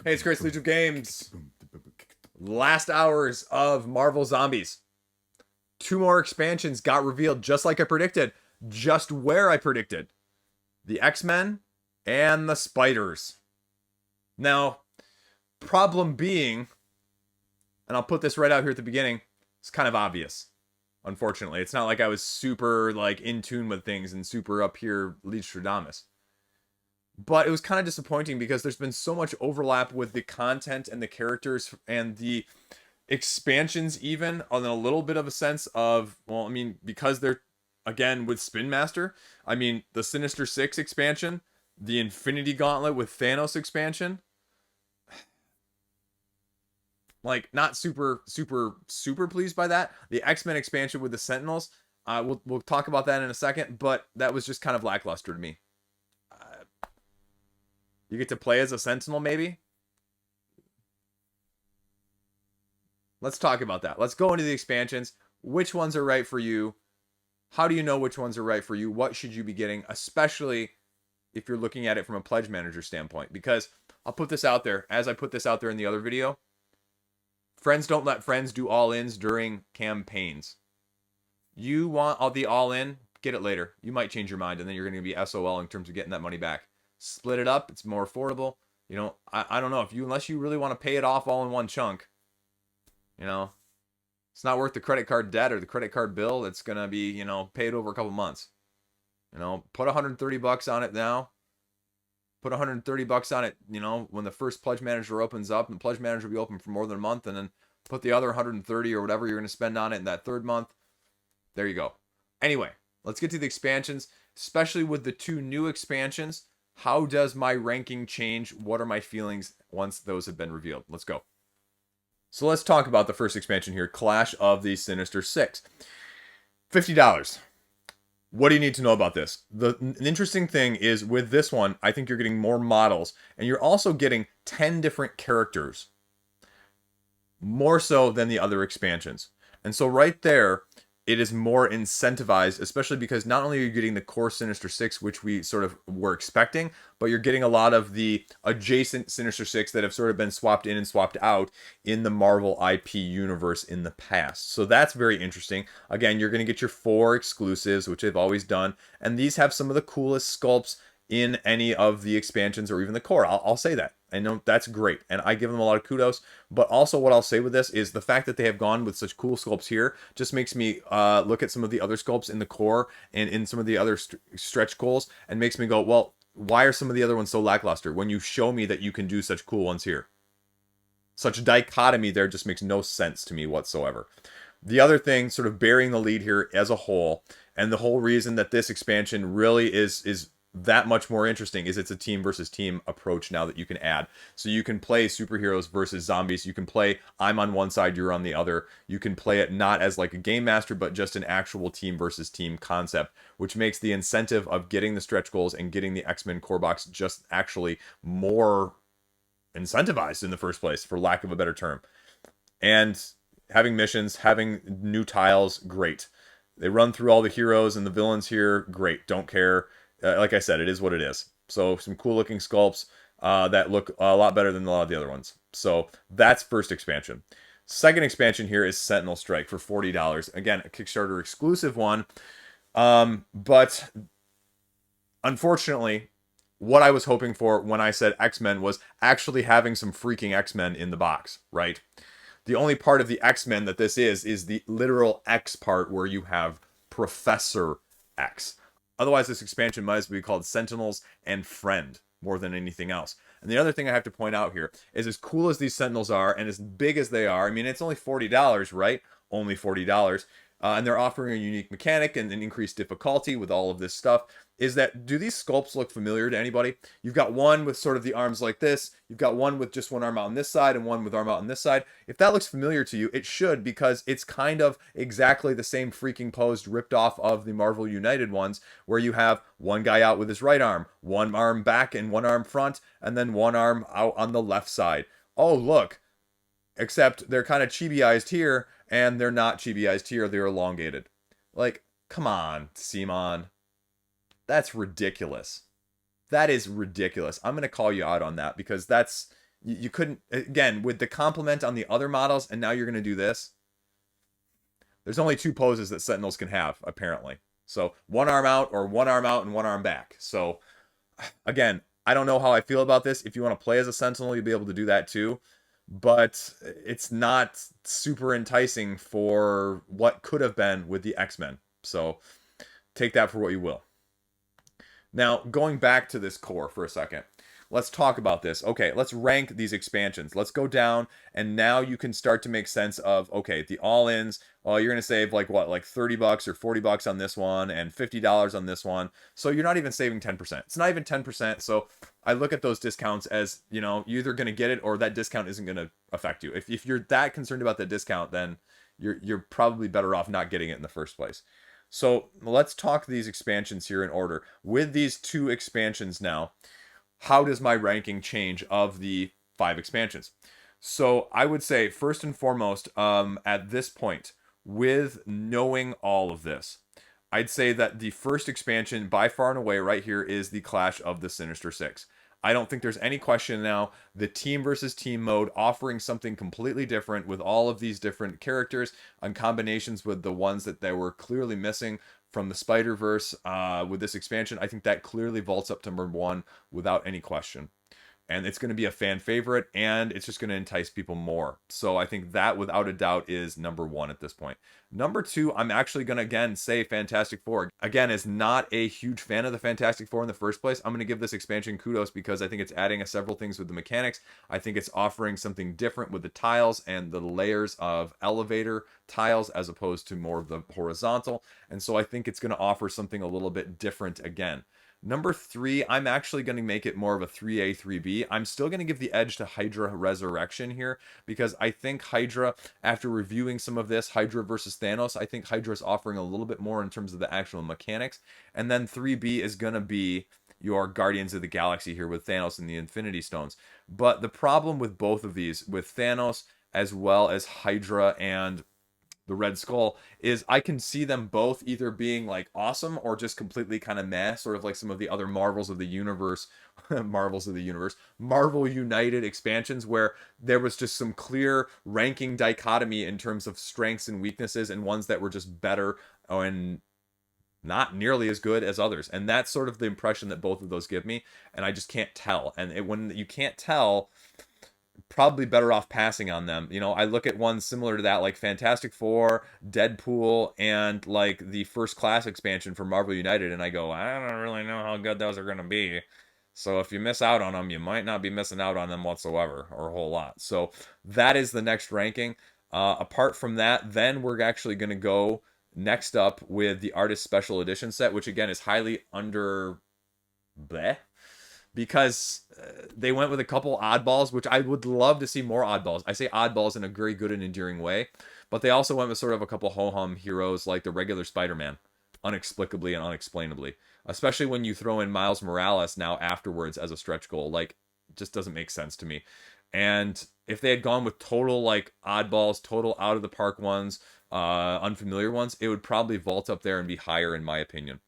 Hey, it's Chris, Liege of Games. Last hours of Marvel Zombies. 2 more expansions got revealed just like I predicted. Just where I predicted. The X-Men and the Spiders. Now, problem being, and I'll put this right out here at the beginning, it's kind of obvious. Unfortunately, it's not like I was super in tune with things and super up here Liege. But it was kind of disappointing because there's been so much overlap with the content and the characters and the expansions, even on a little bit of a sense of, well, I mean, because they're, again, with Spin Master, I mean, the Sinister Six expansion, the Infinity Gauntlet with Thanos expansion, not super pleased by that. The X-Men expansion with the Sentinels, we'll talk about that in a second, but that was just kind of lackluster to me. You get to play as a Sentinel, maybe? Let's talk about that. Let's go into the expansions. Which ones are right for you? How do you know which ones are right for you? What should you be getting? Especially if you're looking at it from a pledge manager standpoint. Because I'll put this out there, as I put this out there in the other video. Friends don't let friends do all-ins during campaigns. You want all the all-in, get it later. You might change your mind, and then you're going to be SOL in terms of getting that money back. Split it up. It's more affordable. You know, I don't know. Unless you really want to pay it off all in one chunk, you know, it's not worth the credit card debt or the credit card bill. It's going to be, paid over a couple months. Put $130 on it now. Put $130 on it, when the first pledge manager opens up, and the pledge manager will be open for more than a month, and then put the other 130 or whatever you're going to spend on it in that third month. There you go. Anyway, let's get to the expansions, especially with the 2 new expansions. How does my ranking change? What are my feelings once those have been revealed? Let's go. So let's talk about the first expansion here, Clash of the Sinister Six. $50. What do you need to know about this? The interesting thing is with this one, I think you're getting more models, and you're also getting 10 different characters. More so than the other expansions. And so right there, it is more incentivized, especially because not only are you getting the core Sinister Six, which we sort of were expecting, but you're getting a lot of the adjacent Sinister Six that have sort of been swapped in and swapped out in the Marvel IP universe in the past. So that's very interesting. Again, you're going to get your 4 exclusives, which they've always done, and these have some of the coolest sculpts in any of the expansions or even the core. I'll say that. I know that's great, and I give them a lot of kudos. But also what I'll say with this is the fact that they have gone with such cool sculpts here just makes me look at some of the other sculpts in the core and in some of the other stretch goals and makes me go, well, why are some of the other ones so lackluster when you show me that you can do such cool ones here? Such dichotomy there just makes no sense to me whatsoever. The other thing, sort of bearing the lead here as a whole, and the whole reason that this expansion really is that much more interesting is it's a team versus team approach now that you can add. So you can play superheroes versus zombies. You can play I'm on one side, you're on the other. You can play it not as like a game master, but just an actual team versus team concept, which makes the incentive of getting the stretch goals and getting the X-Men core box just actually more incentivized in the first place, for lack of a better term. And having missions, having new tiles, great. They run through all the heroes and the villains here, great. Don't care. Like I said, it is what it is. So some cool looking sculpts that look a lot better than a lot of the other ones. So that's first expansion. Second expansion here is Sentinel Strike for $40. Again, a Kickstarter exclusive one. But unfortunately, what I was hoping for when I said X-Men was actually having some freaking X-Men in the box, right? The only part of the X-Men that this is the literal X part where you have Professor X. Otherwise, this expansion might as well be called Sentinels and Friend more than anything else. And the other thing I have to point out here is, as cool as these Sentinels are and as big as they are, I mean, it's only $40, right? Only $40. And they're offering a unique mechanic and an increased difficulty with all of this stuff. Is that, do these sculpts look familiar to anybody? You've got one with sort of the arms like this. You've got one with just one arm out on this side and one with arm out on this side. If that looks familiar to you, it should, because it's kind of exactly the same freaking pose ripped off of the Marvel United ones, where you have one guy out with his right arm, one arm back and one arm front, and then one arm out on the left side. Oh, look. Except they're kind of chibi-ized here, and they're not chibi-ized here. They're elongated. Like, come on, Simon. That's ridiculous. That is ridiculous. I'm going to call you out on that, because that's You couldn't, again, with the complement on the other models, and now you're going to do this. There's only two poses that Sentinels can have, apparently. So one arm out or one arm out and one arm back. So again, I don't know how I feel about this. If you want to play as a Sentinel, you'll be able to do that too. But it's not super enticing for what could have been with the X-Men. So take that for what you will. Now, going back to this core for a second, let's talk about this. Okay, let's rank these expansions. Let's go down, and now you can start to make sense of, okay, the all-ins, oh, you're going to save like what, like 30 bucks or 40 bucks on this one and $50 on this one. So you're not even saving 10%. It's not even 10%. So I look at those discounts as, you know, you're either going to get it or that discount isn't going to affect you. If you're that concerned about that discount, then you're probably better off not getting it in the first place. So let's talk these expansions here in order. With these two expansions now, how does my ranking change of the 5 expansions? So I would say, first and foremost, at this point, with knowing all of this, I'd say that the first expansion, by far and away, right here, is the Clash of the Sinister Six. I don't think there's any question now. The team versus team mode offering something completely different with all of these different characters and combinations with the ones that they were clearly missing from the Spider-Verse with this expansion. I think that clearly vaults up to number 1 without any question. And it's going to be a fan favorite, and it's just going to entice people more. So I think that, without a doubt, is number 1 at this point. Number 2, I'm actually going to, again, say Fantastic Four. Again, as not a huge fan of the Fantastic Four in the first place, I'm going to give this expansion kudos because I think it's adding several things with the mechanics. I think it's offering something different with the tiles and the layers of elevator tiles as opposed to more of the horizontal. And so I think it's going to offer something a little bit different again. Number 3, I'm actually going to make it more of a 3A, 3B. I'm still going to give the edge to Hydra Resurrection here because I think Hydra, after reviewing some of this, Hydra versus Thanos, I think Hydra is offering a little bit more in terms of the actual mechanics. And then 3B is going to be your Guardians of the Galaxy here with Thanos and the Infinity Stones. But the problem with both of these, with Thanos as well as Hydra and the Red Skull, is I can see them both either being like awesome or just completely kind of meh, sort of like some of the other Marvels of the universe, Marvel United expansions, where there was just some clear ranking dichotomy in terms of strengths and weaknesses, and ones that were just better and not nearly as good as others. And that's sort of the impression that both of those give me, and I just can't tell. And when you can't tell, probably better off passing on them. You know, I look at ones similar to that, like Fantastic Four, Deadpool, and like the First Class expansion for Marvel United, and I go, I don't really know how good those are going to be. So if you miss out on them, you might not be missing out on them whatsoever, or a whole lot. So that is the next ranking. Apart from that, then we're actually going to go next up with the Artist Special Edition set, which again is highly under bleh, because they went with a couple oddballs, which I would love to see more oddballs. I say oddballs in a very good and endearing way, but they also went with sort of a couple ho-hum heroes like the regular Spider-Man, unexplicably and unexplainably. Especially when you throw in Miles Morales now afterwards as a stretch goal. Like, it just doesn't make sense to me. And if they had gone with total like oddballs, total out of the park ones, unfamiliar ones, it would probably vault up there and be higher in my opinion.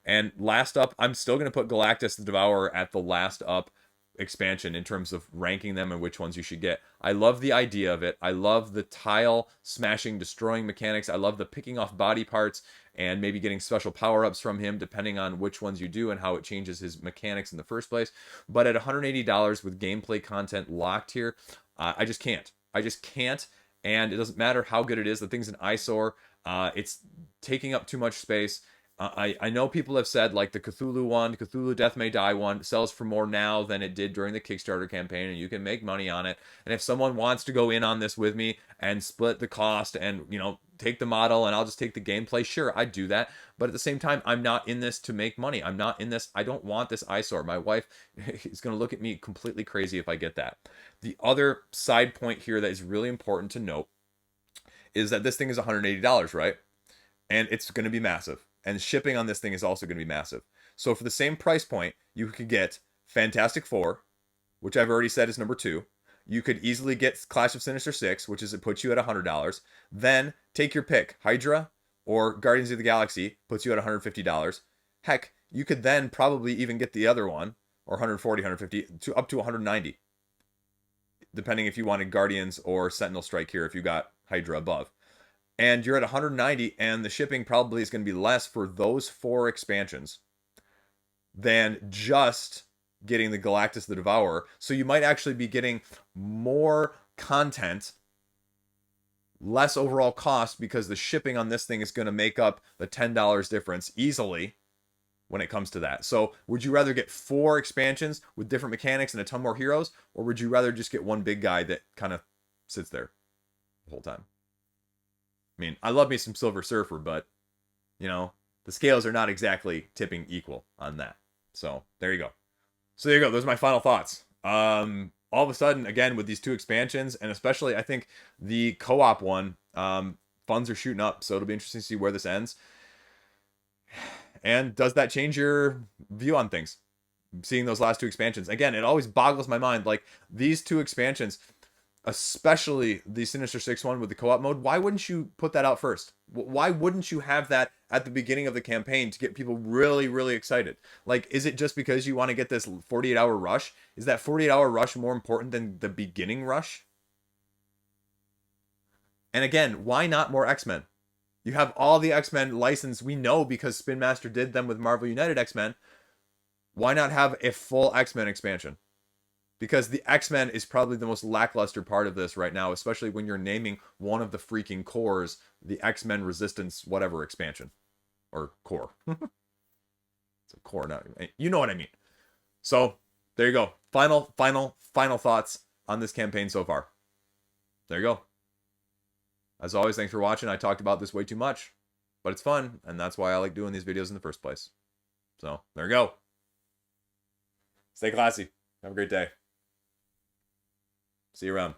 And last up, I'm still going to put Galactus the Devourer at the last up expansion in terms of ranking them and which ones you should get. I love the idea of it. I love the tile smashing, destroying mechanics. I love the picking off body parts and maybe getting special power-ups from him depending on which ones you do and how it changes his mechanics in the first place. But at $180 with gameplay content locked here, I just can't. I just can't. And it doesn't matter how good it is. The thing's an eyesore. It's taking up too much space. I know people have said like the Cthulhu one, Cthulhu Death May Die one, sells for more now than it did during the Kickstarter campaign, and you can make money on it. And if someone wants to go in on this with me and split the cost and, you know, take the model and I'll just take the gameplay, sure, I'd do that. But at the same time, I'm not in this to make money. I'm not in this. I don't want this eyesore. My wife is going to look at me completely crazy if I get that. The other side point here that is really important to note is that this thing is $180, right? And it's going to be massive. And shipping on this thing is also going to be massive. So for the same price point, you could get Fantastic Four, which I've already said is number 2. You could easily get Clash of Sinister Six, which is it puts you at $100. Then take your pick, Hydra or Guardians of the Galaxy, puts you at $150. Heck, you could then probably even get the other one, or 140, 150, to up to $190. depending if you wanted Guardians or Sentinel Strike here if you got Hydra above. And you're at 190, and the shipping probably is going to be less for those 4 expansions than just getting the Galactus the Devourer. So you might actually be getting more content, less overall cost, because the shipping on this thing is going to make up the $10 difference easily when it comes to that. So would you rather get 4 expansions with different mechanics and a ton more heroes, or would you rather just get one big guy that kind of sits there the whole time? I mean, I love me some Silver Surfer, but, you know, the scales are not exactly tipping equal on that. So there you go. So there you go. Those are my final thoughts. All of a sudden, again, with these 2 expansions, and especially I think the co-op one, funds are shooting up. So it'll be interesting to see where this ends. And does that change your view on things? Seeing those last 2 expansions. Again, it always boggles my mind. Like, these 2 expansions, especially the Sinister Six one with the co-op mode, why wouldn't you put that out first? Why wouldn't you have that at the beginning of the campaign to get people really, really excited? Like, is it just because you want to get this 48-hour rush? Is that 48-hour rush more important than the beginning rush? And again, why not more X-Men? You have all the X-Men licensed, we know, because Spin Master did them with Marvel United X-Men. Why not have a full X-Men expansion? Because the X-Men is probably the most lackluster part of this right now, especially when you're naming one of the freaking cores the X-Men Resistance whatever expansion. Or core. It's a core, not, you know what I mean. So, there you go. Final thoughts on this campaign so far. There you go. As always, thanks for watching. I talked about this way too much, but it's fun, and that's why I like doing these videos in the first place. So, there you go. Stay classy. Have a great day. See you around.